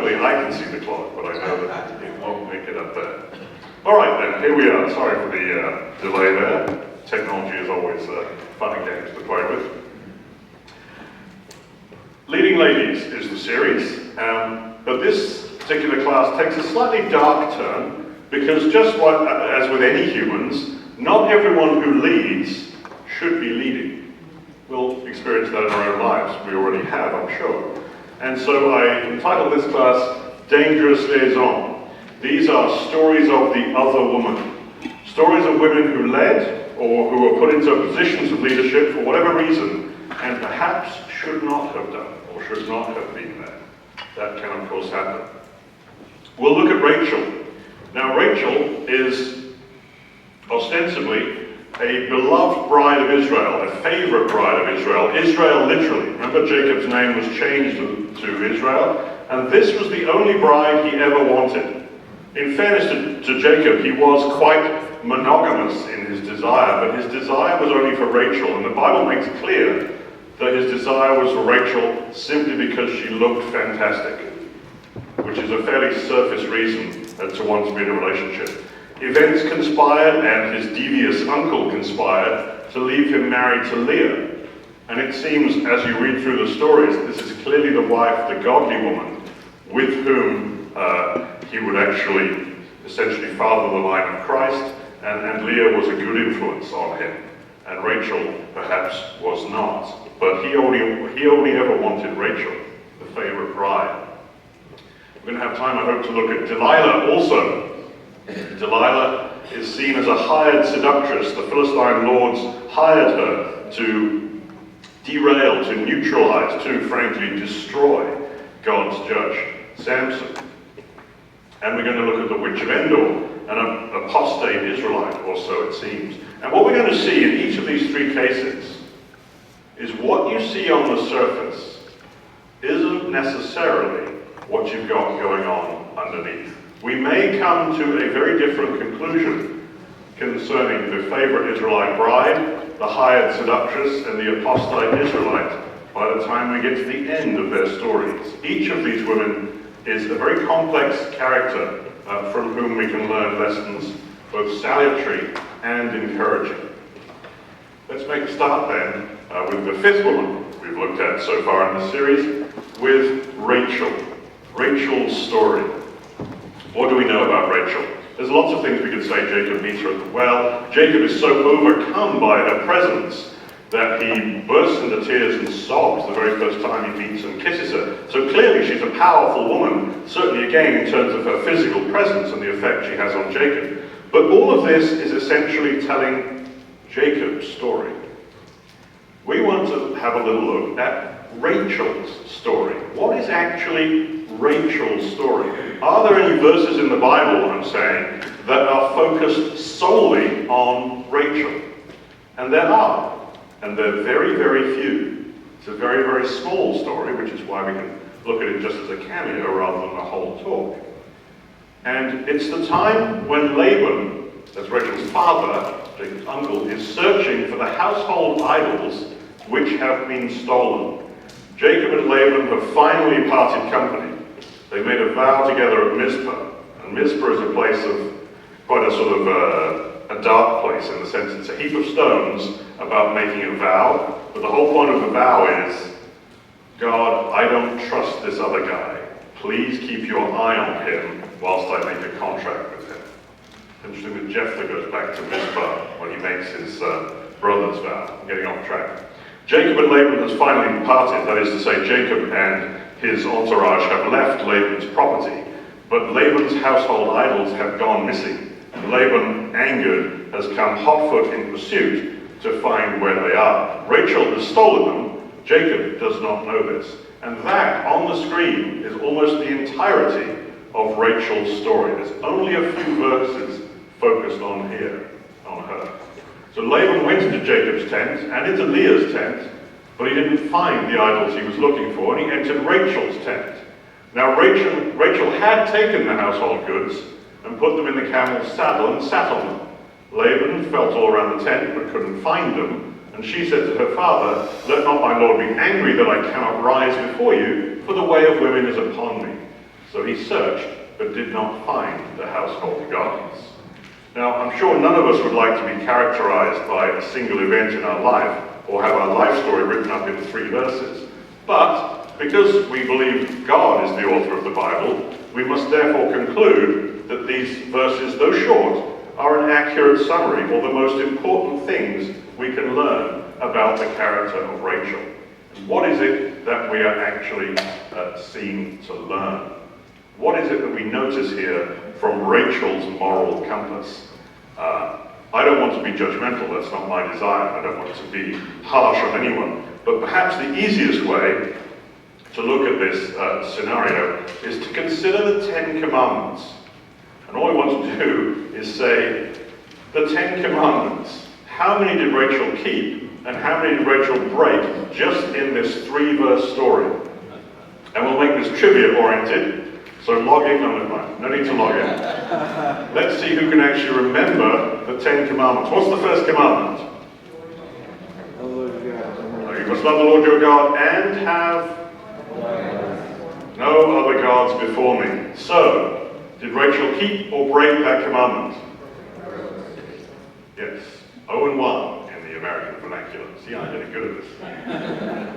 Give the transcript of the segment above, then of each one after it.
luckily I can see the clock, but I know that it won't make it up there. All right then, here we are. Sorry for the delay there. Technology is always fun and games to play with. Leading Ladies is the series, but this particular class takes a slightly dark turn because just as with any humans, not everyone who leads should be leading. We'll experience that in our own lives. We already have, I'm sure. And so I entitled this class, Dangerous Liaisons. These are stories of the other woman. Stories of women who led or who were put into positions of leadership for whatever reason and perhaps should not have done or should not have been there. That can of course happen. We'll look at Rachel. Now Rachel is ostensibly a beloved bride of Israel, a favorite bride of Israel. Israel literally. Remember Jacob's name was changed to Israel, and this was the only bride he ever wanted. In fairness to Jacob, he was quite monogamous in his desire, but his desire was only for Rachel, and the Bible makes clear that his desire was for Rachel simply because she looked fantastic, which is a fairly surface reason to want to be in a relationship. Events conspired and his devious uncle conspired to leave him married to Leah. And it seems, as you read through the stories, this is clearly the wife, the godly woman, with whom he would actually essentially father the line of Christ, and Leah was a good influence on him. And Rachel perhaps was not. But he only ever wanted Rachel, the favorite bride. We're going to have time, I hope, to look at Delilah also. Delilah is seen as a hired seductress. The Philistine lords hired her to derail, to neutralize, to frankly destroy God's judge, Samson. And we're going to look at the witch of Endor, an apostate Israelite, or so it seems. And what we're going to see in each of these three cases is what you see on the surface isn't necessarily what you've got going on underneath. We may come to a very different conclusion concerning the favorite Israelite bride, the hired seductress, and the apostate Israelite by the time we get to the end of their stories. Each of these women is a very complex character from whom we can learn lessons both salutary and encouraging. Let's make a start then with the fifth woman we've looked at so far in the series, with Rachel. Rachel's story. What do we know about Rachel? There's lots of things we could say. Jacob meets her at the well. Jacob is so overcome by her presence that he bursts into tears and sobs the very first time he meets and kisses her. So clearly she's a powerful woman, certainly again in terms of her physical presence and the effect she has on Jacob. But all of this is essentially telling Jacob's story. We want to have a little look at Rachel's story. What is actually Rachel's story? Are there any verses in the Bible, I'm saying, that are focused solely on Rachel? And there are. And they're very, very few. It's a very, very small story, which is why we can look at it just as a cameo rather than a whole talk. And it's the time when Laban, that's Rachel's father, Jacob's uncle, is searching for the household idols which have been stolen. Jacob and Laban have finally parted company. They made a vow together at Mizpah. And Mizpah is a place of quite a sort of a dark place in the sense it's a heap of stones about making a vow. But the whole point of the vow is, God, I don't trust this other guy. Please keep your eye on him whilst I make a contract with him. Interesting that Jephthah goes back to Mizpah when he makes his brother's vow. I'm getting off track. Jacob and Laban has finally parted, that is to say, Jacob and his entourage have left Laban's property, but Laban's household idols have gone missing. And Laban, angered, has come hotfoot in pursuit to find where they are. Rachel has stolen them. Jacob does not know this. And that, on the screen, is almost the entirety of Rachel's story. There's only a few verses focused on her. So Laban went into Jacob's tent and into Leah's tent, but he didn't find the idols he was looking for, and he entered Rachel's tent. Now Rachel had taken the household goods and put them in the camel's saddle and sat on them. Laban felt all around the tent but couldn't find them, and she said to her father, "Let not my lord be angry that I cannot rise before you, for the way of women is upon me." So he searched, but did not find the household gods. Now, I'm sure none of us would like to be characterized by a single event in our life, or have our life story written up in 3 verses. But, because we believe God is the author of the Bible, we must therefore conclude that these verses, though short, are an accurate summary, or the most important things we can learn about the character of Rachel. What is it that we are actually seen to learn? What is it that we notice here from Rachel's moral compass? I don't want to be judgmental, that's not my desire. I don't want to be harsh on anyone. But perhaps the easiest way to look at this scenario is to consider the 10 Commandments. And all I want to do is say, the 10 Commandments, how many did Rachel keep and how many did Rachel break just in this 3-verse story? And we'll make this trivia-oriented. So log in, no need to log in. Let's see who can actually remember the 10 Commandments. What's the first commandment? You must love the Lord your God and have no other gods before me. So, did Rachel keep or break that commandment? Yes. 0-1 in the American vernacular. See, I'm getting good at this.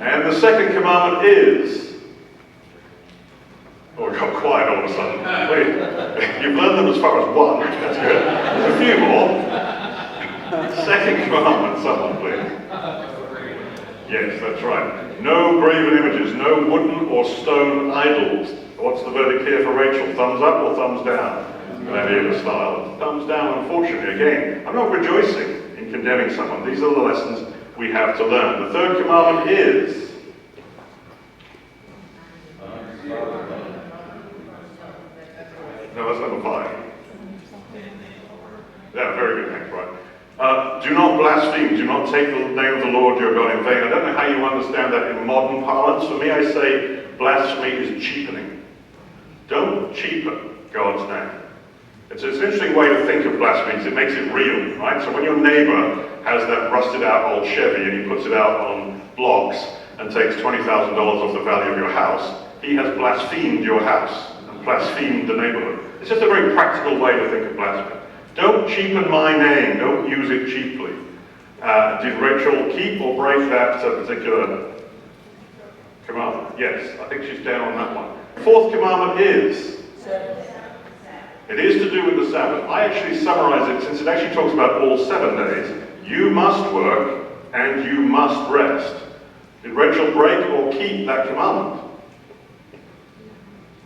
And the second commandment is... Oh, it got quiet all of a sudden. Wait, you've learned them as far as 1. That's good. There's a few more. Second commandment, someone please. Yes, that's right. No graven images, no wooden or stone idols. What's the verdict here for Rachel? Thumbs up or thumbs down? Gladiator style. Thumbs down, unfortunately. Again, I'm not rejoicing in condemning someone. These are the lessons we have to learn. The third commandment is... No, that's number 5. Yeah, very good, thanks, right. Do not blaspheme, do not take the name of the Lord your God in vain. I don't know how you understand that in modern parlance. For me, I say blasphemy is cheapening. Don't cheapen God's name. It's an interesting way to think of blasphemy because it makes it real, right? So when your neighbor has that rusted out old Chevy and he puts it out on blocks and takes $20,000 off the value of your house, he has blasphemed your house and blasphemed the neighborhood. It's just a very practical way to think of blasphemy. Don't cheapen my name. Don't use it cheaply. Did Rachel keep or break that particular commandment? Yes, I think she's down on that one. Fourth commandment is? It is to do with the Sabbath. I actually summarize it since it actually talks about all 7 days. You must work and you must rest. Did Rachel break or keep that commandment?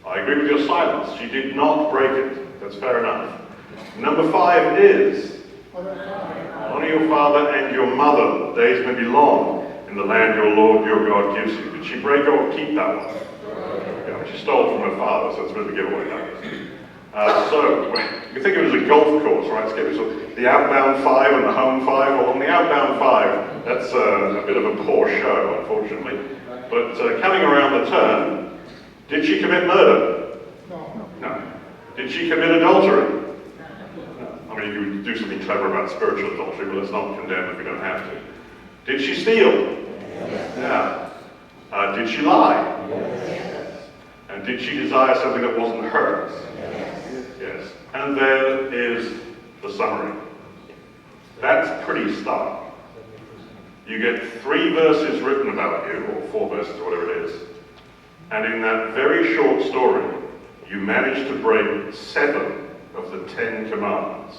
I agree with your silence. She did not break it. That's fair enough. Number 5 is, honor your father and your mother. The days may be long in the land your Lord your God gives you. Did she break or keep that one? Yeah, she stole from her father, so it's a bit of a giveaway now. So, you think of it as a golf course, right? So the outbound 5 and the home 5. Well, on the outbound 5, that's a bit of a poor show, unfortunately. But coming around the turn, did she commit murder? No. Did she commit adultery? I mean, you could do something clever about spiritual adultery, but let's not condemn if we don't have to. Did she steal? Yes. Yeah. Did she lie? Yes. And did she desire something that wasn't hers? Yes. And there is the summary. That's pretty stark. You get 3 verses written about you, or 4 verses, or whatever it is, and in that very short story, you manage to break 7 of the 10 commandments.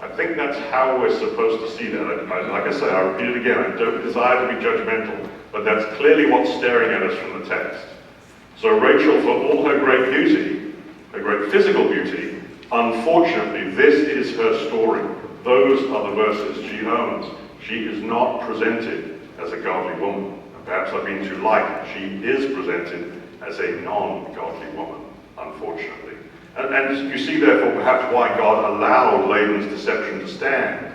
I think that's how we're supposed to see that. Like I say, I repeat it again, I don't desire to be judgmental, but that's clearly what's staring at us from the text. So Rachel, for all her great beauty, her great physical beauty, unfortunately, this is her story. Those are the verses she owns. She is not presented as a godly woman. And perhaps I've been too light. She is presented as a non-godly woman, unfortunately. And you see, therefore, perhaps why God allowed Laban's deception to stand,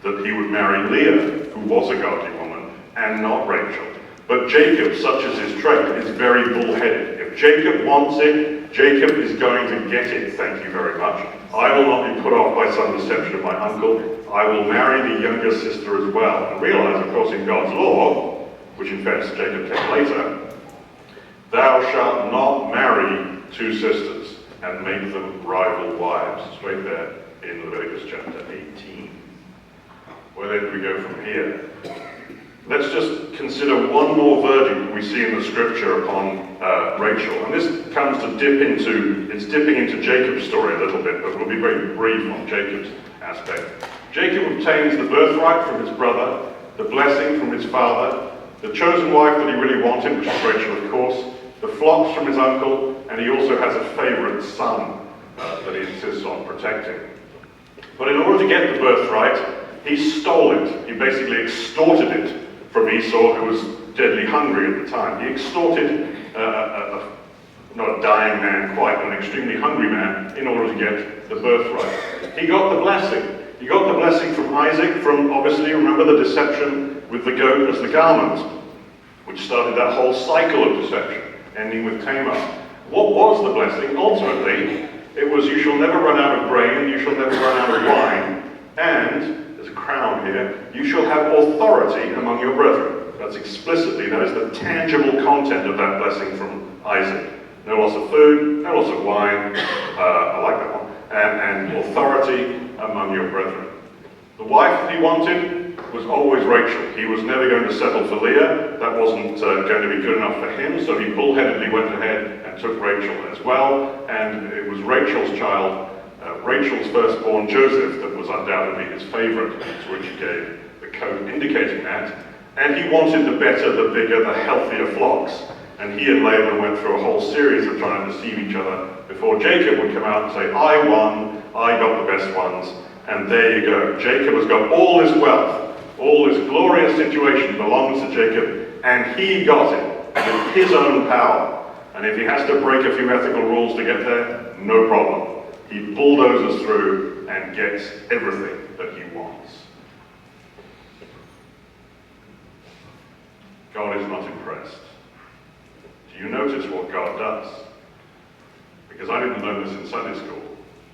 that he would marry Leah, who was a godly woman, and not Rachel. But Jacob, such as his trait, is very bullheaded. If Jacob wants it, Jacob is going to get it, thank you very much. I will not be put off by some deception of my uncle. I will marry the younger sister as well. And realize, of course, in God's law, which in fact Jacob came later, thou shalt not marry 2 sisters and make them rival wives. Straight there in Leviticus chapter 18. Where then do we go from here? Let's just consider one more verdict we see in the scripture upon Rachel. And this comes to dipping into Jacob's story a little bit, but we'll be very brief on Jacob's aspect. Jacob obtains the birthright from his brother, the blessing from his father, the chosen wife that he really wanted, which is Rachel, of course, the flocks from his uncle, and he also has a favorite son that he insists on protecting. But in order to get the birthright, he stole it. He basically extorted it from Esau, who was deadly hungry at the time. He extorted not a dying man quite, but an extremely hungry man in order to get the birthright. He got the blessing. He got the blessing from Isaac, from, obviously, remember the deception with the goat as the garment, which started that whole cycle of deception, ending with Tamar. What was the blessing? Ultimately, it was, you shall never run out of grain, you shall never run out of wine, and, there's a crown here, you shall have authority among your brethren. That is the tangible content of that blessing from Isaac. No loss of food, no loss of wine, I like that one, and authority among your brethren. The wife that he wanted was always Rachel. He was never going to settle for Leah. That wasn't going to be good enough for him, so he bullheadedly went ahead and took Rachel as well, and it was Rachel's child, Rachel's firstborn Joseph, that was undoubtedly his favorite, to which he gave the coat indicating that. And he wanted the better, the bigger, the healthier flocks. And he and Laban went through a whole series of trying to deceive each other before Jacob would come out and say, I won, I got the best ones, and there you go. Jacob has got all this wealth, all this glorious situation belongs to Jacob, and he got it with his own power. And if he has to break a few ethical rules to get there, no problem. He bulldozes through and gets everything that he wants. God is not impressed. Do you notice what God does? Because I didn't learn this in Sunday school.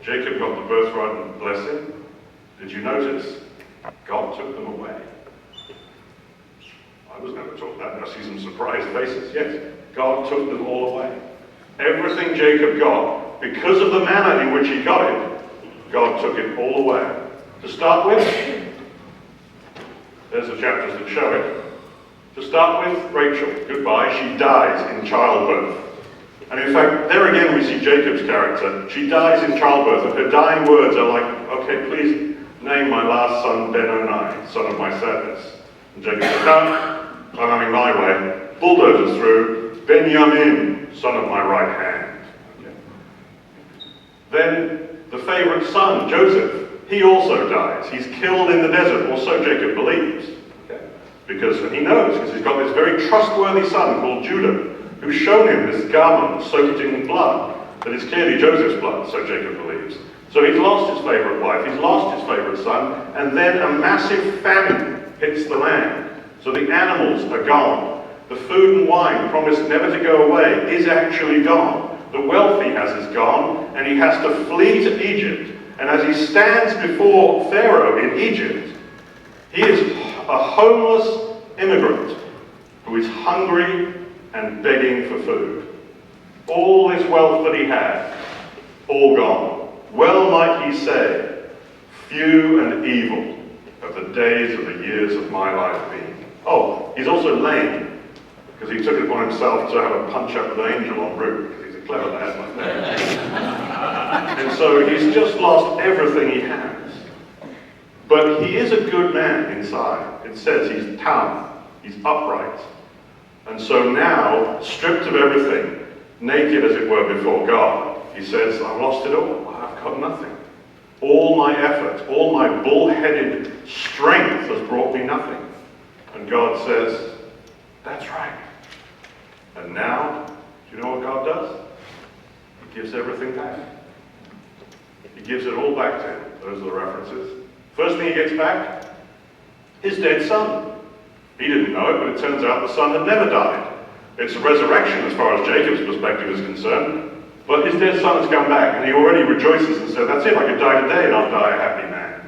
Jacob got the birthright and blessing. Did you notice? God took them away. I was never taught that. I see some surprised faces. Yes, God took them all away. Everything Jacob got, because of the manner in which he got it, God took it all away. To start with, there's the chapters that show it. To start with, Rachel, goodbye, she dies in childbirth. And in fact, there again we see Jacob's character. She dies in childbirth, and her dying words are like, okay, please name my last son Ben-Oni, son of my sadness. And Jacob says, no, I'm having my way. Bulldozes through, Benjamin, son of my right hand. Okay. Then the favorite son, Joseph, he also dies. He's killed in the desert, or so Jacob believes. Because he knows, because he's got this very trustworthy son called Judah, who's shown him this garment soaked in blood that is clearly Joseph's blood, so Jacob believes. So he's lost his favorite wife, he's lost his favorite son, and then a massive famine hits the land. So the animals are gone. The food and wine promised never to go away is actually gone. The wealth he has is gone, and he has to flee to Egypt. And as he stands before Pharaoh in Egypt, he is a homeless immigrant who is hungry and begging for food. All this wealth that he had, all gone. Well might he say, few and evil have the days of the years of my life been. Oh, he's also lame, because he took it upon himself to have a punch-up with an angel en route, because he's a clever lad like that. And so he's just lost everything he has. But he is a good man inside. It says he's tam, he's upright. And so now, stripped of everything, naked as it were before God, he says, I've lost it all. I've got nothing. All my effort, all my bull-headed strength has brought me nothing. And God says, that's right. And now, do you know what God does? He gives everything back. He gives it all back to him. Those are the references. First thing he gets back, his dead son. He didn't know it, but it turns out the son had never died. It's a resurrection as far as Jacob's perspective is concerned, but his dead son has come back, and he already rejoices and says, that's it, I could die today and I'll die a happy man.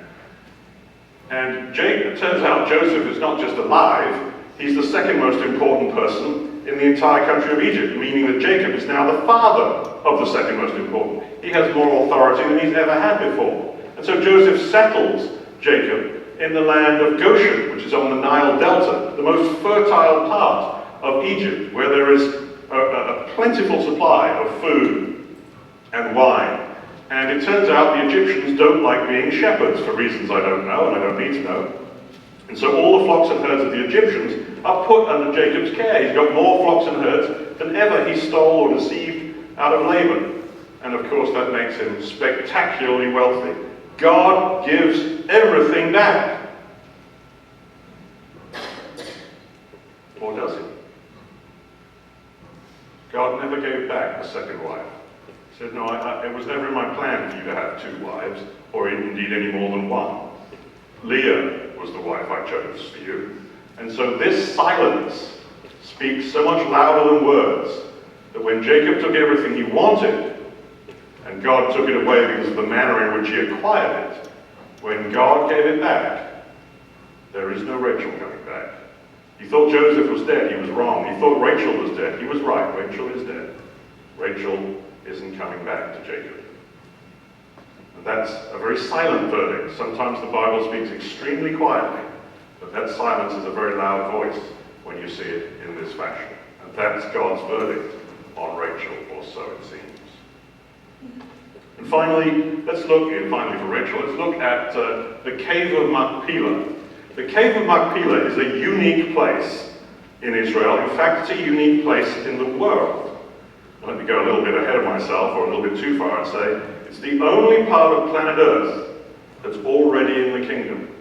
And it turns out Joseph is not just alive, he's the second most important person in the entire country of Egypt, meaning that Jacob is now the father of the second most important. He has more authority than he's ever had before. And so Joseph settles Jacob in the land of Goshen, which is on the Nile Delta, the most fertile part of Egypt, where there is a plentiful supply of food and wine. And it turns out the Egyptians don't like being shepherds for reasons I don't know, and I don't need to know. And so all the flocks and herds of the Egyptians are put under Jacob's care. He's got more flocks and herds than ever he stole or deceived out of Laban. And of course that makes him spectacularly wealthy. God gives everything back. Or does he? God never gave back the second wife. He said, no, it was never in my plan for you to have two wives, or indeed any more than one. Leah was the wife I chose for you. And so this silence speaks so much louder than words, that when Jacob took everything he wanted, and God took it away because of the manner in which he acquired it, when God gave it back, there is no Rachel coming back. He thought Joseph was dead. He was wrong. He thought Rachel was dead. He was right. Rachel is dead. Rachel isn't coming back to Jacob. And that's a very silent verdict. Sometimes the Bible speaks extremely quietly, but that silence is a very loud voice when you see it in this fashion. And that's God's verdict on Rachel, or so it seems. And finally, finally for Rachel, let's look at the cave of Machpelah. The cave of Machpelah is a unique place in Israel. In fact, it's a unique place in the world. And let me go a little bit ahead of myself, or a little bit too far, and say it's the only part of planet Earth that's already in the kingdom.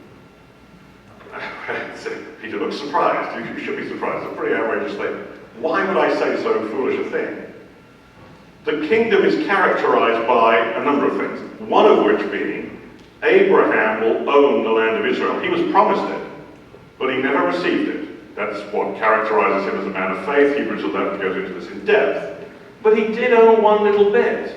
Peter looks surprised. You should be surprised. It's a pretty outrageous statement. Why would I say so foolish a thing? The kingdom is characterized by a number of things, one of which being Abraham will own the land of Israel. He was promised it, but he never received it. That's what characterizes him as a man of faith. Hebrews 11 goes into this in depth. But he did own one little bit.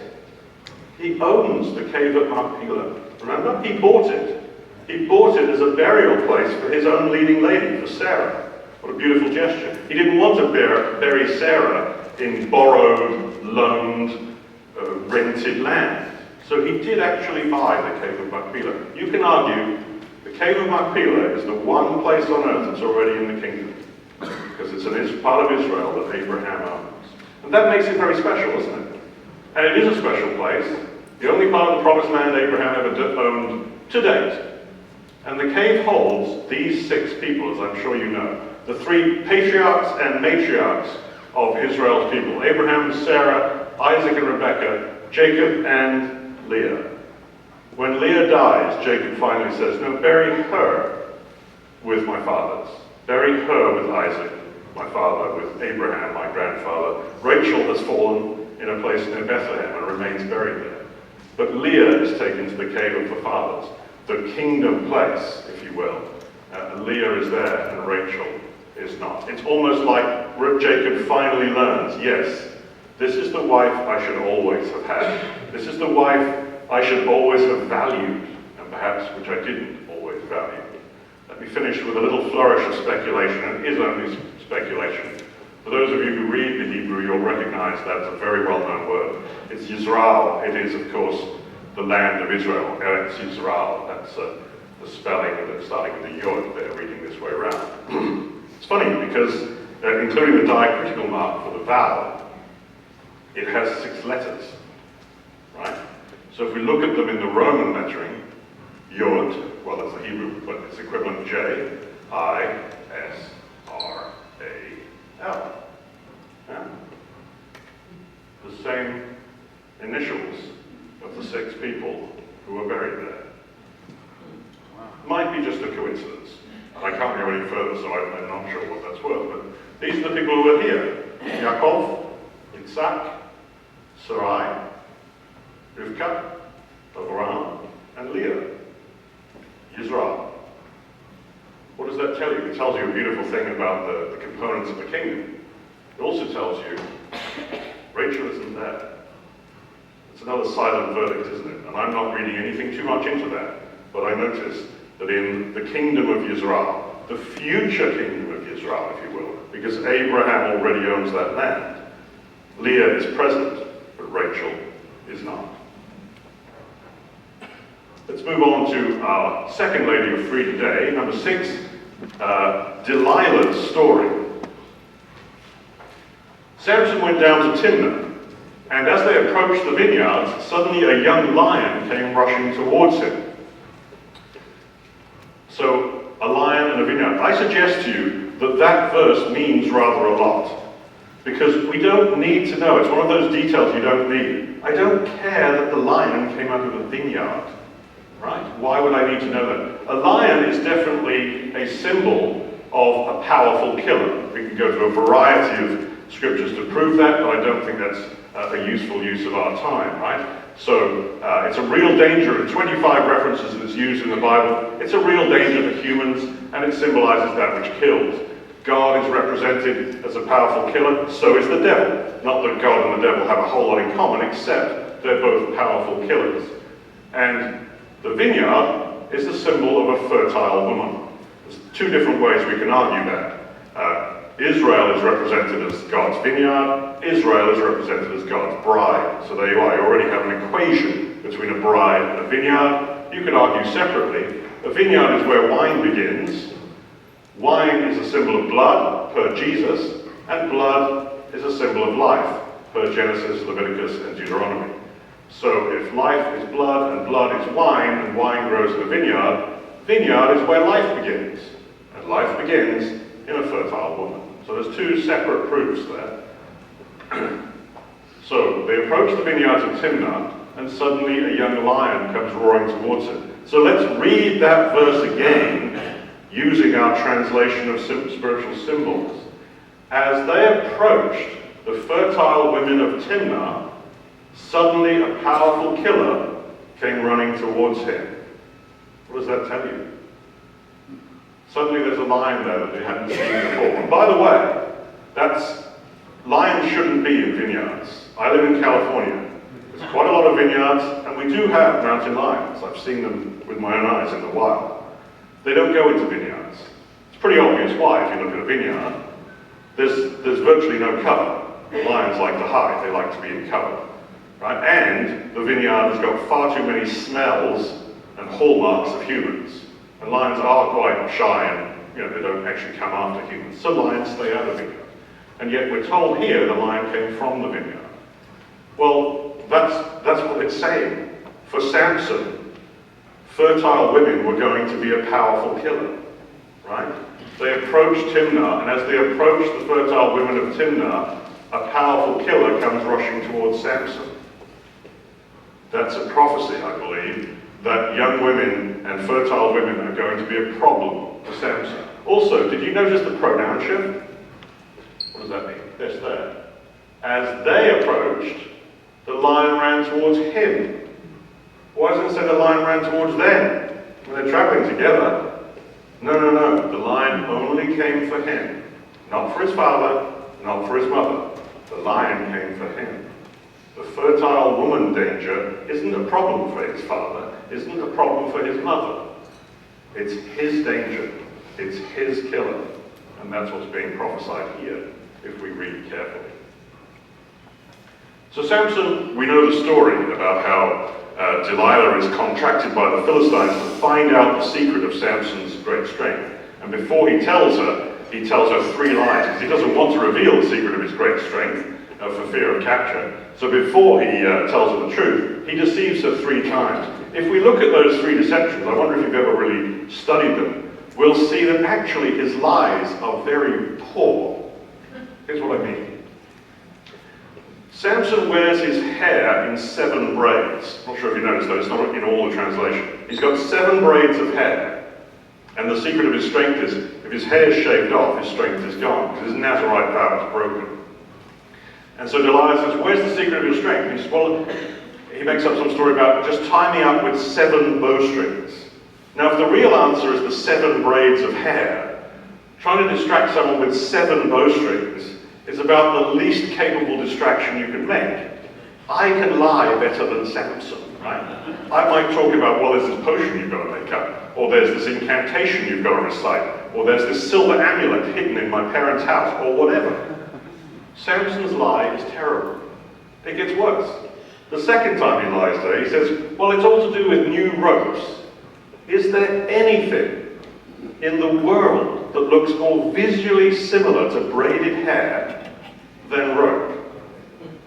He owns the cave at Machpelah. Remember? He bought it. He bought it as a burial place for his own leading lady, for Sarah. What a beautiful gesture. He didn't want to bury Sarah in borrowed, loaned, rented land. So he did actually buy the cave of Machpelah. You can argue the cave of Machpelah is the one place on earth that's already in the kingdom, because it's a part of Israel that Abraham owns. And that makes it very special, isn't it? And it is a special place, the only part of the promised land Abraham ever owned to date. And the cave holds these 6 people, as I'm sure you know, the 3 patriarchs and matriarchs of Israel's people: Abraham, Sarah, Isaac and Rebekah, Jacob and Leah. When Leah dies, Jacob finally says, no, bury her with my fathers. Bury her with Isaac, my father, with Abraham, my grandfather. Rachel has fallen in a place near Bethlehem and remains buried there. But Leah is taken to the cave of the fathers, the kingdom place, if you will. Leah is there and Rachel is not. It's almost like Jacob finally learns, yes, this is the wife I should always have had. This is the wife I should always have valued, and perhaps which I didn't always value. Let me finish with a little flourish of speculation, and it is only speculation. For those of you who read the Hebrew, you'll recognize that's a very well-known word. It's Yisrael. It is, of course, the land of Israel. Eretz Yisrael. That's the spelling that's starting with the yod there, reading this way around. It's funny because, including the diacritical mark for the vowel, it has 6 letters, right? So if we look at them in the Roman lettering, yod, well, that's the Hebrew, but it's equivalent J, I, S, R, A, L. Yeah. The same initials of the 6 people who were buried there. Might be just a coincidence. And I can't go any further, so I'm not sure what that's worth, but these are the people who were here. Yaakov, Yitzhak, Sarai, Rivka, Abraham, and Leah. Yisrael. What does that tell you? It tells you a beautiful thing about the components of the kingdom. It also tells you Rachel isn't there. It's another silent verdict, isn't it? And I'm not reading anything too much into that, but I notice that in the kingdom of Yisrael, the future kingdom of Yisrael, Israel, if you will, because Abraham already owns that land. Leah is present, but Rachel is not. Let's move on to our second lady of three today, number 6, Delilah's story. Samson went down to Timnah, and as they approached the vineyards, suddenly a young lion came rushing towards him. So, a lion and a vineyard. I suggest to you that that verse means rather a lot, because we don't need to know. It's one of those details you don't need. I don't care that the lion came out of a vineyard, right? Why would I need to know that? A lion is definitely a symbol of a powerful killer. We can go to a variety of scriptures to prove that, but I don't think that's a useful use of our time, right? So it's a real danger. In 25 references that's used in the Bible, it's a real danger to humans, and it symbolizes that which kills. God is represented as a powerful killer, so is the devil. Not that God and the devil have a whole lot in common, except they're both powerful killers. And the vineyard is the symbol of a fertile woman. There's 2 different ways we can argue that. Israel is represented as God's vineyard. Israel is represented as God's bride. So there you are. You already have an equation between a bride and a vineyard. You could argue separately. A vineyard is where wine begins. Wine is a symbol of blood, per Jesus, and blood is a symbol of life, per Genesis, Leviticus, and Deuteronomy. So if life is blood and blood is wine, and wine grows in a vineyard, vineyard is where life begins. And life begins in a fertile woman. So there's 2 separate proofs there. So they approach the vineyards of Timnah, and suddenly a young lion comes roaring towards him. So let's read that verse again, using our translation of spiritual symbols. As they approached the fertile women of Timnah, suddenly a powerful killer came running towards him. What does that tell you? Suddenly there's a lion there that they hadn't seen before. And by the way, lions shouldn't be in vineyards. I live in California. There's quite a lot of vineyards, and we do have mountain lions. I've seen them with my own eyes in the wild. They don't go into vineyards. It's pretty obvious why if you look at a vineyard. There's virtually no cover. Lions like to hide. They like to be in cover. Right? And the vineyard has got far too many smells and hallmarks of humans. And lions are quite shy and they don't actually come after humans. So lions stay out of the vineyard. And yet we're told here the lion came from the vineyard. Well, that's what it's saying. For Samson, fertile women were going to be a powerful killer. Right? They approached Timnah, and as they approached the fertile women of Timnah, a powerful killer comes rushing towards Samson. That's a prophecy, I believe, that young women and fertile women are going to be a problem for Samson. Also, did you notice the pronoun shift? What does that mean? Yes, there. As they approached, the lion ran towards him. Why doesn't it say the lion ran towards them? When they're traveling together. No. The lion only came for him. Not for his father, not for his mother. The lion came for him. The fertile woman danger isn't a problem for his father, isn't a problem for his mother. It's his danger. It's his killer. And that's what's being prophesied here, if we read carefully. So Samson, we know the story about how Delilah is contracted by the Philistines to find out the secret of Samson's great strength. And before he tells her 3 lies, because he doesn't want to reveal the secret of his great strength for fear of capture. So before he tells her the truth, he deceives her 3 times. If we look at those 3 deceptions, I wonder if you've ever really studied them, we'll see that actually his lies are very poor. Here's what I mean. Samson wears his hair in 7 braids. I'm not sure if you noticed that, it's not in all the translation. He's got 7 braids of hair. And the secret of his strength is, if his hair is shaved off, his strength is gone, because his Nazarite vow is broken. And so Delilah says, where's the secret of your strength? And he says, well, he makes up some story about, just tie me up with 7 bowstrings. Now, if the real answer is the 7 braids of hair, trying to distract someone with 7 bowstrings is about the least capable distraction you can make. I can lie better than Samson, right? I might talk about, well, there's this potion you've got to make up, or there's this incantation you've got to recite. or there's this silver amulet hidden in my parents' house, or whatever. Samson's lie is terrible. It gets worse. The second time he lies there, he says, well, it's all to do with new ropes. Is there anything in the world that looks more visually similar to braided hair than rope?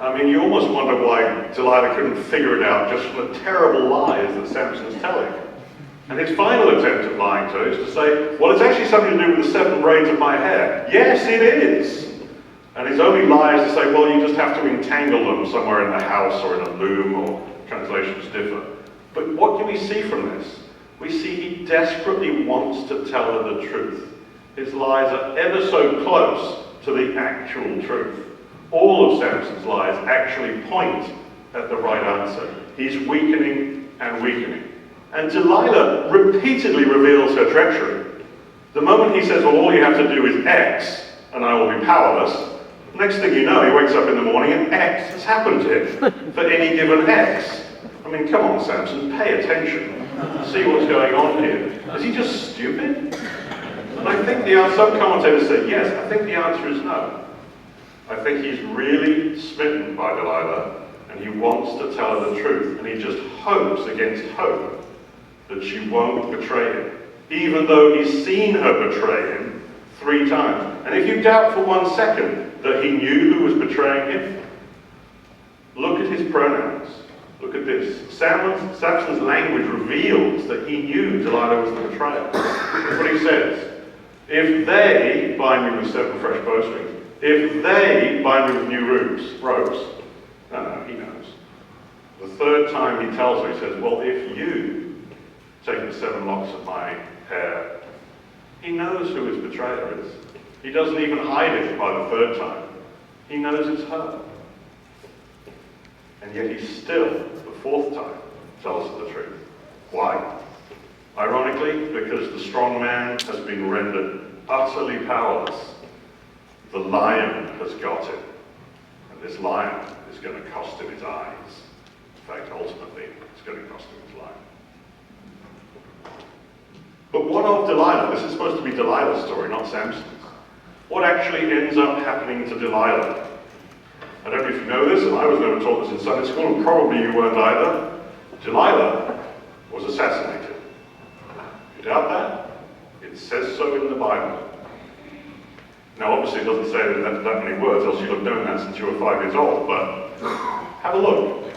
I mean, you almost wonder why Delilah couldn't figure it out just from the terrible lies that Samson's telling. And his final attempt at lying to her is to say, well, it's actually something to do with the 7 braids of my hair. Yes, it is. And his only lie is to say, well, you just have to entangle them somewhere in the house or in a loom, or translations differ. But what do we see from this? We see he desperately wants to tell her the truth. His lies are ever so close to the actual truth. All of Samson's lies actually point at the right answer. He's weakening and weakening. And Delilah repeatedly reveals her treachery. The moment he says, well, all you have to do is X, and I will be powerless, next thing you know, he wakes up in the morning and X has happened to him for any given X. I mean, come on, Samson, pay attention. See what's going on here. Is he just stupid? And I think some commentators say yes. I think the answer is no. I think he's really smitten by Delilah, and he wants to tell her the truth, and he just hopes against hope that she won't betray him, even though he's seen her betray him 3 times. And if you doubt for 1 second that he knew who was betraying him, look at his pronouns. Look at this. Samson's language reveals that he knew Delilah was the betrayer. That's what he says. If they bind me with 7 fresh bowstrings, if they bind me with new ropes, no, he knows. The 3rd time he tells her, he says, well, if you take the 7 locks of my hair, he knows who his betrayer is. He doesn't even hide it by the 3rd time. He knows it's her. And yet he still, the 4th time, tells her the truth. Why? Ironically, because the strong man has been rendered utterly powerless. The lion has got him. And this lion is going to cost him his eyes. In fact, ultimately, it's going to cost him his life. But what of Delilah? This is supposed to be Delilah's story, not Samson's. What actually ends up happening to Delilah? I don't know if you know this, and I was never taught this in Sunday school, and probably you weren't either. Delilah was assassinated. You doubt that? It says so in the Bible. Now, obviously, it doesn't say it in that many words, else you'd have known that since you were 5 years old, but have a look.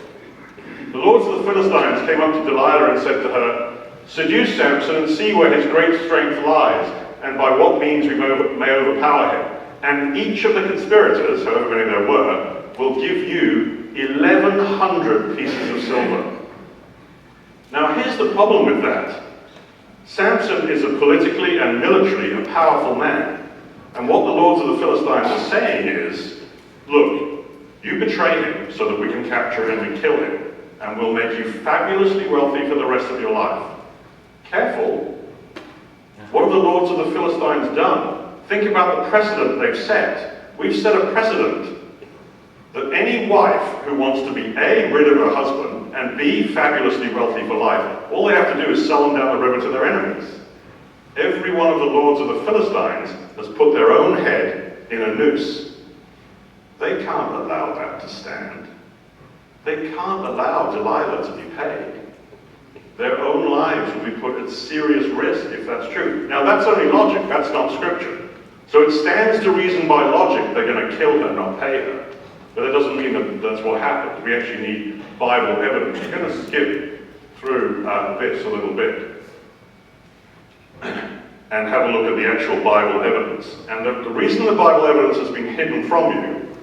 The lords of the Philistines came up to Delilah and said to her, seduce Samson and see where his great strength lies, and by what means we may overpower him. And each of the conspirators, however many there were, will give you 1,100 pieces of silver. Now here's the problem with that. Samson is a politically and militarily a powerful man. And what the lords of the Philistines are saying is, look, you betray him so that we can capture him and kill him, and we'll make you fabulously wealthy for the rest of your life. Careful. What have the lords of the Philistines done? Think about the precedent they've set. We've set a precedent that any wife who wants to be A, rid of her husband, and B, fabulously wealthy for life, all they have to do is sell them down the river to their enemies. Every one of the lords of the Philistines has put their own head in a noose. They can't allow that to stand. They can't allow Delilah to be paid. Their own lives will be put at serious risk if that's true. Now that's only logic, that's not scripture. So it stands to reason by logic they're going to kill her, not pay her. But that doesn't mean that that's what happened. We actually need Bible evidence. We're going to skip through this a little bit and have a look at the actual Bible evidence. And the reason the Bible evidence has been hidden from you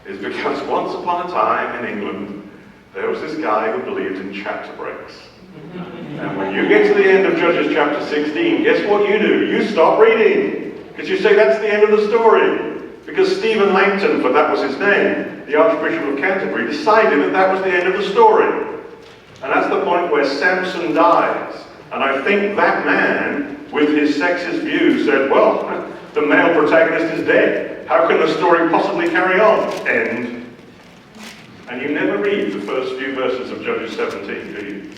is because once upon a time in England, there was this guy who believed in chapter breaks. And when you get to the end of Judges chapter 16, guess what you do? You stop reading, because you say that's the end of the story. Because Stephen Langton, for that was his name, the Archbishop of Canterbury, decided that that was the end of the story. And that's the point where Samson dies. And I think that man, with his sexist view, said, well, the male protagonist is dead. How can the story possibly carry on? End. And you never read the first few verses of Judges 17, do you?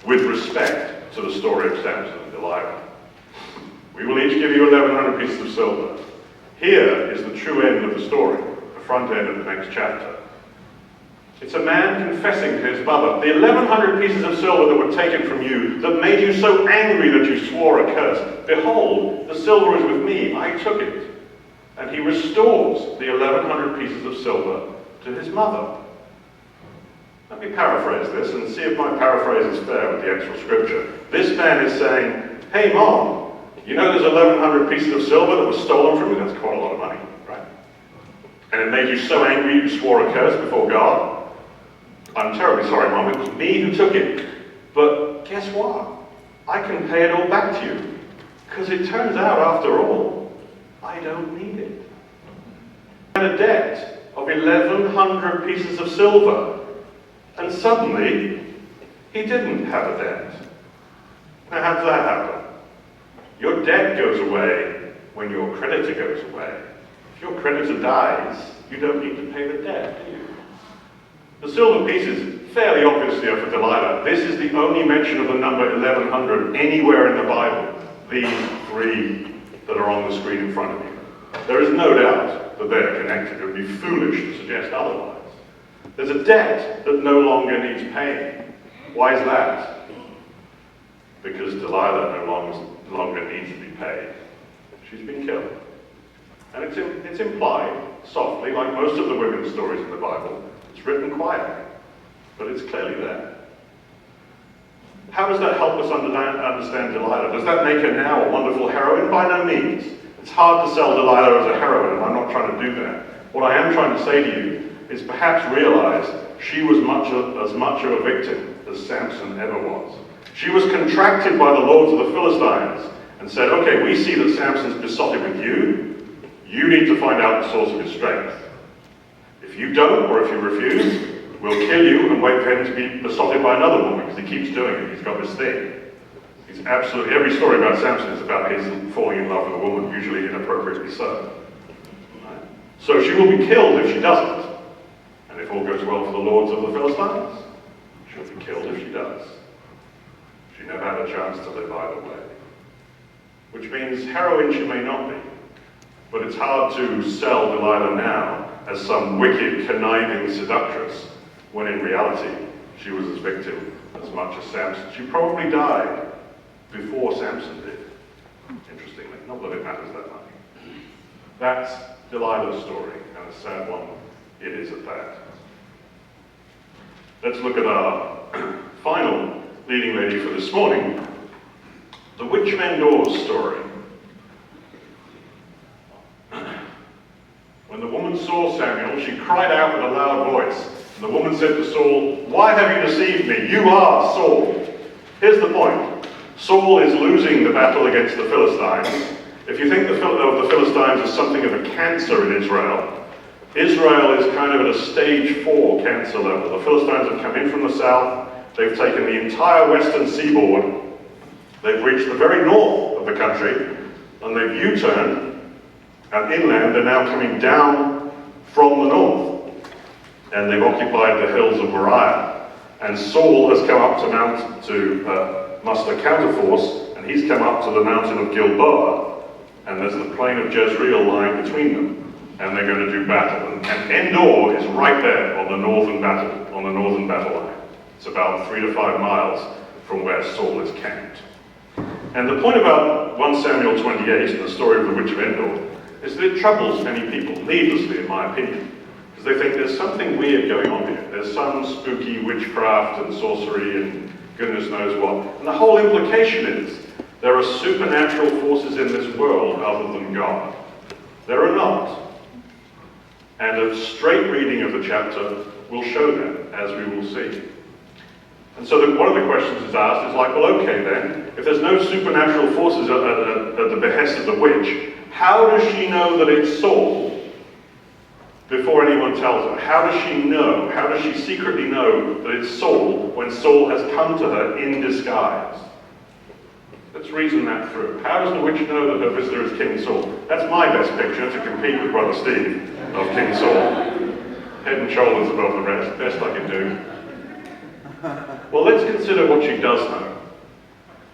With respect to the story of Samson and Delilah. We will each give you 1,100 pieces of silver. Here is the true end of the story, the front end of the next chapter. It's a man confessing to his mother, the 1,100 pieces of silver that were taken from you, that made you so angry that you swore a curse. Behold, the silver is with me, I took it. And he restores the 1,100 pieces of silver to his mother. Let me paraphrase this and see if my paraphrase is fair with the actual scripture. This man is saying, hey Mom, you know there's 1,100 pieces of silver that was stolen from you? That's quite a lot of money, right? And it made you so angry you swore a curse before God? I'm terribly sorry, Mom, it was me who took it. But guess what? I can pay it all back to you. Because it turns out, after all, I don't need it. I had a debt of 1,100 pieces of silver. And suddenly, he didn't have a debt. Now, how does that happen? Your debt goes away when your creditor goes away. If your creditor dies, you don't need to pay the debt, do you? The silver pieces, fairly obviously, are for Delilah. This is the only mention of the number 1,100 anywhere in the Bible. These three that are on the screen in front of you. There is no doubt that they're connected. It would be foolish to suggest otherwise. There's a debt that no longer needs paying. Why is that? Because Delilah no longer needs to be paid. She's been killed. And it's implied, softly, like most of the women's stories in the Bible. It's written quietly, but it's clearly there. How does that help us understand Delilah? Does that make her now a wonderful heroine? By no means. It's hard to sell Delilah as a heroine, and I'm not trying to do that. What I am trying to say to you is perhaps realize she was as much of a victim as Samson ever was. She was contracted by the lords of the Philistines and said, okay, we see that Samson's besotted with you. You need to find out the source of his strength. If you don't, or if you refuse, we'll kill you and wait for him to be besotted by another woman, because he keeps doing it. He's got this thing. He's absolutely, every story about Samson is about his falling in love with a woman, usually inappropriately so. Right? So she will be killed if she doesn't. And if all goes well for the lords of the Philistines, she'll be killed if she does. She never had a chance to live either way. Which means heroine she may not be, but it's hard to sell Delilah now as some wicked, conniving seductress, when in reality, she was as victim as much as Samson. She probably died before Samson did, interestingly. Not that it matters that much. That's Delilah's story, and a sad one it is at that. Let's look at our final leading lady for this morning, the witch of Endor's story. When the woman saw Samuel, she cried out with a loud voice. And the woman said to Saul, "Why have you deceived me? You are Saul." Here's the point. Saul is losing the battle against the Philistines. If you think of the Philistines as something of a cancer in Israel, Israel is kind of at a stage 4 cancer level. The Philistines have come in from the south. They've taken the entire western seaboard. They've reached the very north of the country, and they've U-turned. And inland, they're now coming down from the north. And they've occupied the hills of Moriah. And Saul has come up to muster counterforce, and he's come up to the mountain of Gilboa, and there's the plain of Jezreel lying between them, and they're going to do battle. And Endor is right there on the northern battle line. It's about 3 to 5 miles from where Saul is camped. And the point about 1 Samuel 28, and the story of the witch of Endor, is that it troubles many people, needlessly in my opinion, because they think there's something weird going on here. There's some spooky witchcraft and sorcery and goodness knows what. And the whole implication is there are supernatural forces in this world other than God. There are not. And a straight reading of the chapter will show that, as we will see. And so one of the questions is asked is like, well, okay then, if there's no supernatural forces at the behest of the witch, how does she know that it's Saul before anyone tells her? How does she know? How does she secretly know that it's Saul when Saul has come to her in disguise? Let's reason that through. How does the witch know that her visitor is King Saul? That's my best picture to compete with Brother Steve of King Saul. Head and shoulders above the rest, best I can do. Well, let's consider what she does know.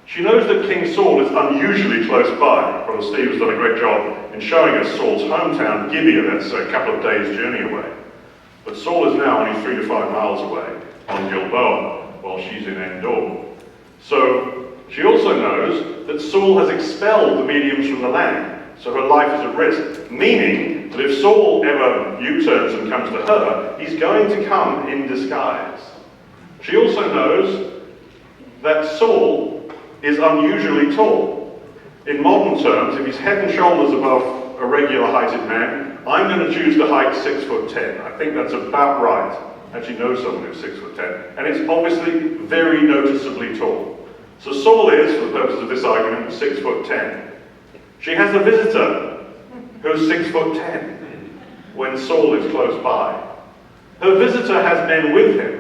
She knows that King Saul is unusually close by. Brother Steve has done a great job in showing us Saul's hometown, Gibeah, that's a couple of days' journey away. But Saul is now only 3 to 5 miles away on Gilboa, while she's in Endor. So she also knows that Saul has expelled the mediums from the land, so her life is at risk, meaning that if Saul ever U-turns and comes to her, he's going to come in disguise. She also knows that Saul is unusually tall. In modern terms, if he's head and shoulders above a regular heighted man, I'm going to choose the height 6'10". I think that's about right. I actually know someone who's 6'10", and it's obviously very noticeably tall. So Saul is, for the purpose of this argument, 6'10". She has a visitor who's 6'10", when Saul is close by. Her visitor has men with him,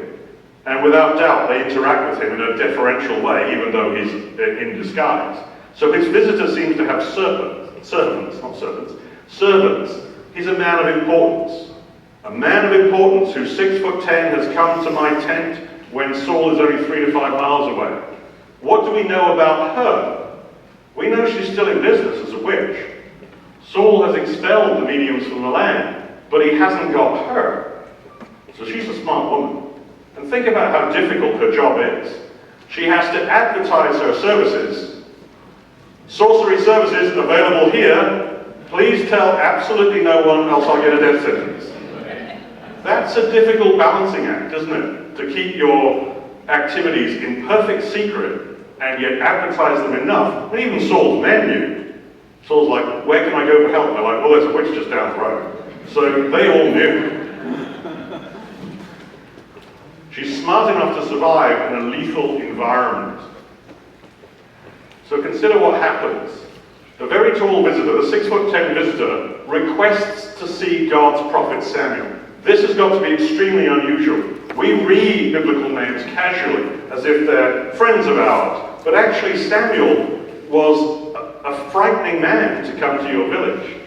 and without doubt they interact with him in a deferential way, even though he's in disguise. So his visitor seems to have servants. He's a man of importance. A man of importance who's 6'10" has come to my tent when Saul is only 3 to 5 miles away. What do we know about her? We know she's still in business as a witch. Saul has expelled the mediums from the land, but he hasn't got her. So she's a smart woman. And think about how difficult her job is. She has to advertise her services. Sorcery services available here. Please tell absolutely no one, else I'll get a death sentence. That's a difficult balancing act, isn't it? To keep your activities in perfect secret and yet advertise them enough. And even Saul's men knew. Saul's like, where can I go for help? And they're like, well, there's a witch just down the road. So they all knew. She's smart enough to survive in a lethal environment. So consider what happens. The very tall visitor, the 6'10" visitor, requests to see God's prophet Samuel. This has got to be extremely unusual. We read biblical names casually, as if they're friends of ours. But actually Samuel was a frightening man to come to your village.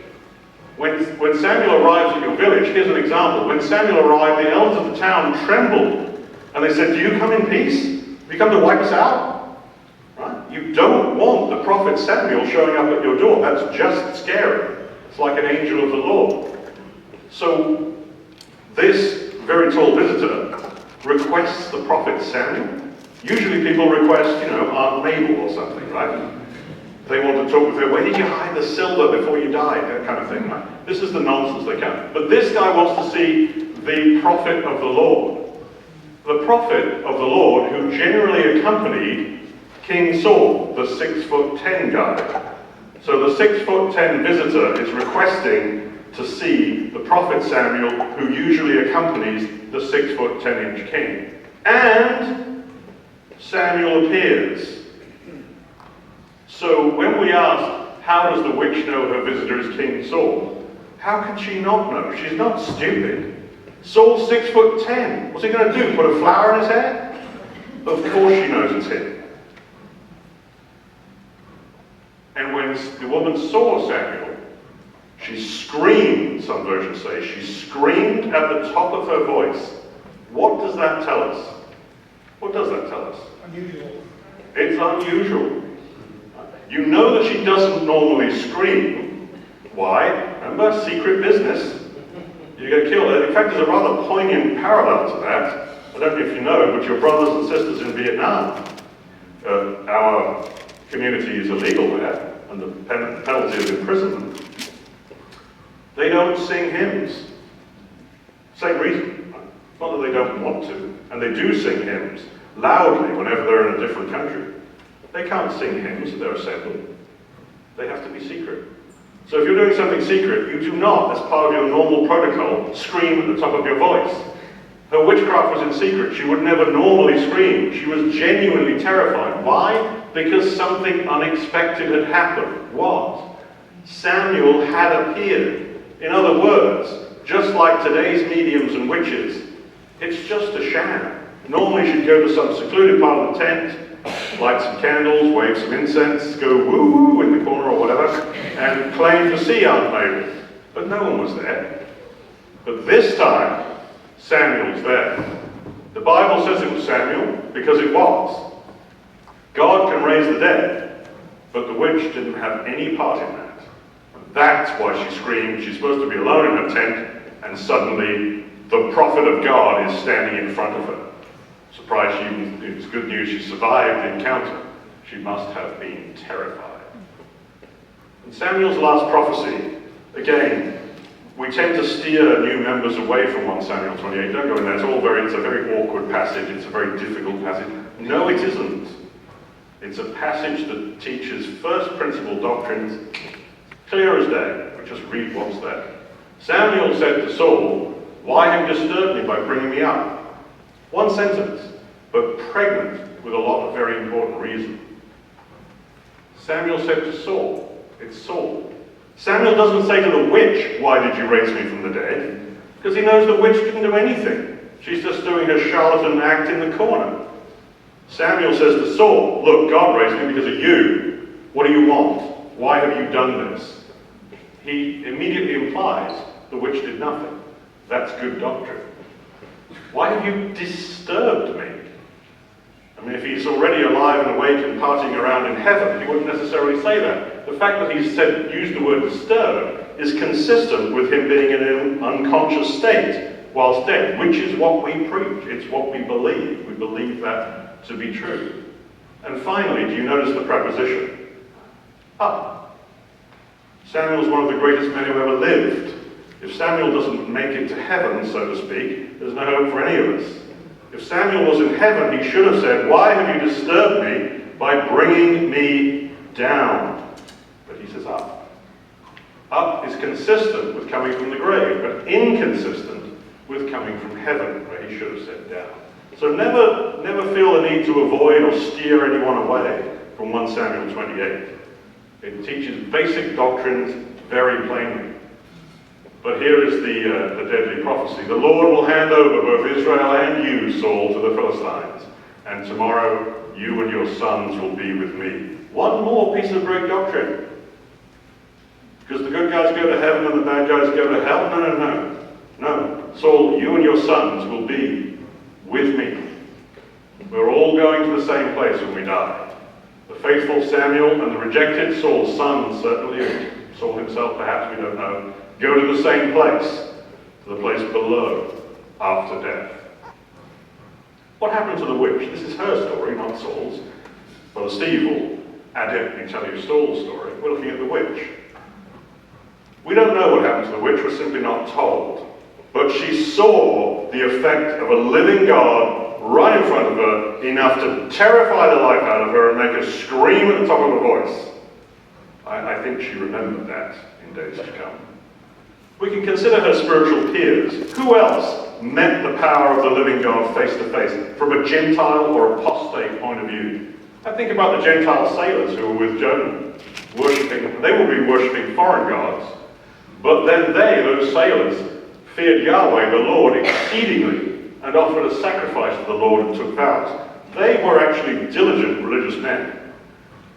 When Samuel arrives at your village, here's an example. When Samuel arrived, the elders of the town trembled. And they said, do you come in peace? Have you come to wipe us out? Right? You don't want the prophet Samuel showing up at your door. That's just scary. It's like an angel of the Lord. So this very tall visitor requests the prophet Samuel. Usually people request, Aunt Mabel or something, right? They want to talk with her. Where did you hide the silver before you died? That kind of thing, right? This is the nonsense they come. But this guy wants to see the prophet of the Lord. The prophet of the Lord who generally accompanied King Saul, the 6'10" guy. So the 6'10" visitor is requesting to see the prophet Samuel, who usually accompanies the 6'10" king. And Samuel appears. So when we ask, how does the witch know her visitor is King Saul? How can she not know? She's not stupid. Saul's 6'10". What's he going to do? Put a flower in his hair? Of course she knows it's him. And when the woman saw Samuel, she screamed, some versions say, she screamed at the top of her voice. What does that tell us? What does that tell us? Unusual. It's unusual. You know that she doesn't normally scream. Why? Remember, secret business. You get killed. In fact, there's a rather poignant parallel to that. I don't know if you know, but your brothers and sisters in Vietnam, our community is illegal there, and the penalty is imprisonment. They don't sing hymns. Same reason. Not that they don't want to, and they do sing hymns loudly whenever they're in a different country. They can't sing hymns at their assembly. They have to be secret. So if you're doing something secret, you do not, as part of your normal protocol, scream at the top of your voice. Her witchcraft was in secret. She would never normally scream. She was genuinely terrified. Why? Because something unexpected had happened. What? Samuel had appeared. In other words, just like today's mediums and witches, it's just a sham. Normally she'd go to some secluded part of the tent, light some candles, wave some incense, go woo-woo in the corner or whatever, and claim to see Aunt Mabel. But no one was there. But this time, Samuel's there. The Bible says it was Samuel because it was. God can raise the dead, but the witch didn't have any part in that. That's why she screamed. She's supposed to be alone in her tent, and suddenly the prophet of God is standing in front of her. Surprised it's good news she survived the encounter. She must have been terrified. In Samuel's last prophecy, again, we tend to steer new members away from 1 Samuel 28. Don't go in there. It's a very awkward passage. It's a very difficult passage. No, it isn't. It's a passage that teaches first principle doctrines, clear as day. We just read what's there. Samuel said to Saul, "Why have you disturbed me by bringing me up?" One sentence, but pregnant with a lot of very important reason. Samuel said to Saul, it's Saul. Samuel doesn't say to the witch, "Why did you raise me from the dead?" Because he knows the witch didn't do anything. She's just doing her charlatan act in the corner. Samuel says to Saul, "Look, God raised me because of you. What do you want? Why have you done this?" He immediately implies the witch did nothing. That's good doctrine. Why have you disturbed me? I mean, if he's already alive and awake and partying around in heaven, he wouldn't necessarily say that. The fact that he's used the word disturb is consistent with him being in an unconscious state whilst dead, which is what we preach. It's what we believe. We believe that to be true. And finally, do you notice the preposition? Up. Samuel's one of the greatest men who ever lived. If Samuel doesn't make it to heaven, so to speak, there's no hope for any of us. If Samuel was in heaven, he should have said, "Why have you disturbed me by bringing me down?" But he says up. Up is consistent with coming from the grave, but inconsistent with coming from heaven, where he should have said down. So never feel the need to avoid or steer anyone away from 1 Samuel 28. It teaches basic doctrines very plainly. But here is the deadly prophecy. "The Lord will hand over both Israel and you, Saul, to the Philistines. And tomorrow you and your sons will be with me." One more piece of great doctrine. Because the good guys go to heaven and the bad guys go to hell? No. Saul, you and your sons will be with me. We're all going to the same place when we die. The faithful Samuel and the rejected Saul's sons, certainly, and Saul himself perhaps, we don't know, go to the same place, to the place below, after death. What happened to the witch? This is her story, not Saul's. Brother Steve will adeptly tell you Saul's story. We're looking at the witch. We don't know what happened to the witch, we're simply not told. But she saw the effect of a living God right in front of her, enough to terrify the life out of her and make her scream at the top of her voice. I think she remembered that in days to come. We can consider her spiritual peers. Who else met the power of the living God face to face from a Gentile or apostate point of view? I think about the Gentile sailors who were with Jonah, they will be worshipping foreign gods, but then those sailors, feared Yahweh, the Lord, exceedingly, and offered a sacrifice to the Lord and took vows. They were actually diligent religious men.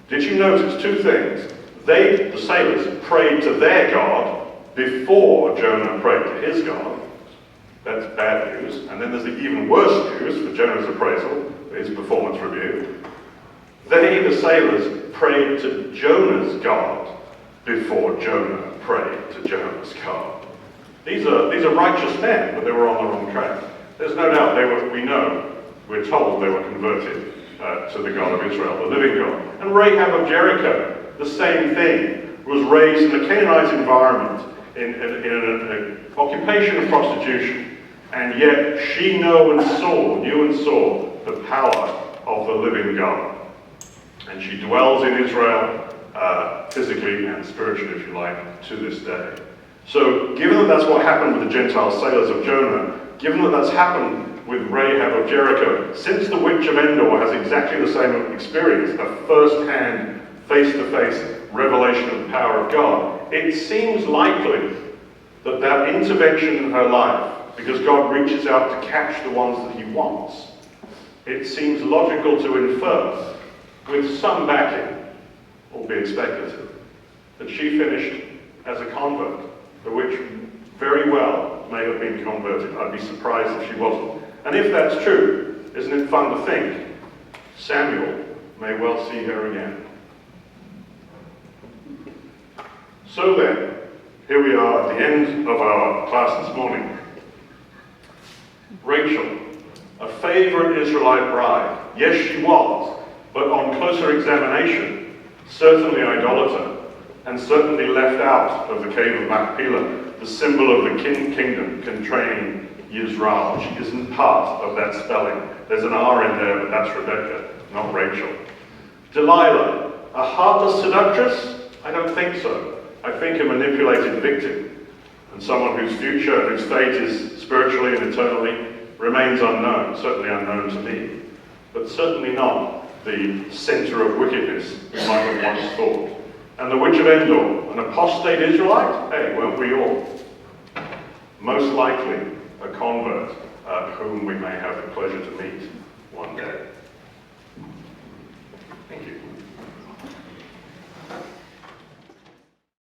Did you notice two things? They, the sailors, prayed to their God before Jonah prayed to his God. That's bad news. And then there's the even worse news for Jonah's appraisal, his performance review. They, the sailors, prayed to Jonah's God before Jonah prayed to Jonah's God. These are righteous men, but they were on the wrong track. There's no doubt we're told they were converted to the God of Israel, the living God. And Rahab of Jericho, the same thing, was raised in a Canaanite environment, in an occupation of prostitution, and yet she knew and saw the power of the living God. And she dwells in Israel, physically and spiritually, if you like, to this day. So, given that that's what happened with the Gentile sailors of Jonah, given that that's happened with Rahab of Jericho, since the witch of Endor has exactly the same experience, a first-hand, face-to-face revelation of the power of God, it seems likely that that intervention in her life, because God reaches out to catch the ones that he wants, it seems logical to infer, with some backing, albeit speculative, that she finished as a convert, the witch very well may have been converted. I'd be surprised if she wasn't. And if that's true, isn't it fun to think Samuel may well see her again. So then, here we are at the end of our class this morning. Rachel, a favorite Israelite bride. Yes, she was, but on closer examination, certainly idolater, and certainly left out of the cave of Machpelah, the symbol of the kingdom containing Yisrael. She isn't part of that spelling. There's an R in there, but that's Rebecca, not Rachel. Delilah, a heartless seductress? I don't think so. I think a manipulated victim, and someone whose future, whose fate is spiritually and eternally remains unknown, certainly unknown to me, but certainly not the center of wickedness we might have once thought. And the witch of Endor, an apostate Israelite? Hey, weren't we all? Most likely a convert whom we may have the pleasure to meet one day. Thank you.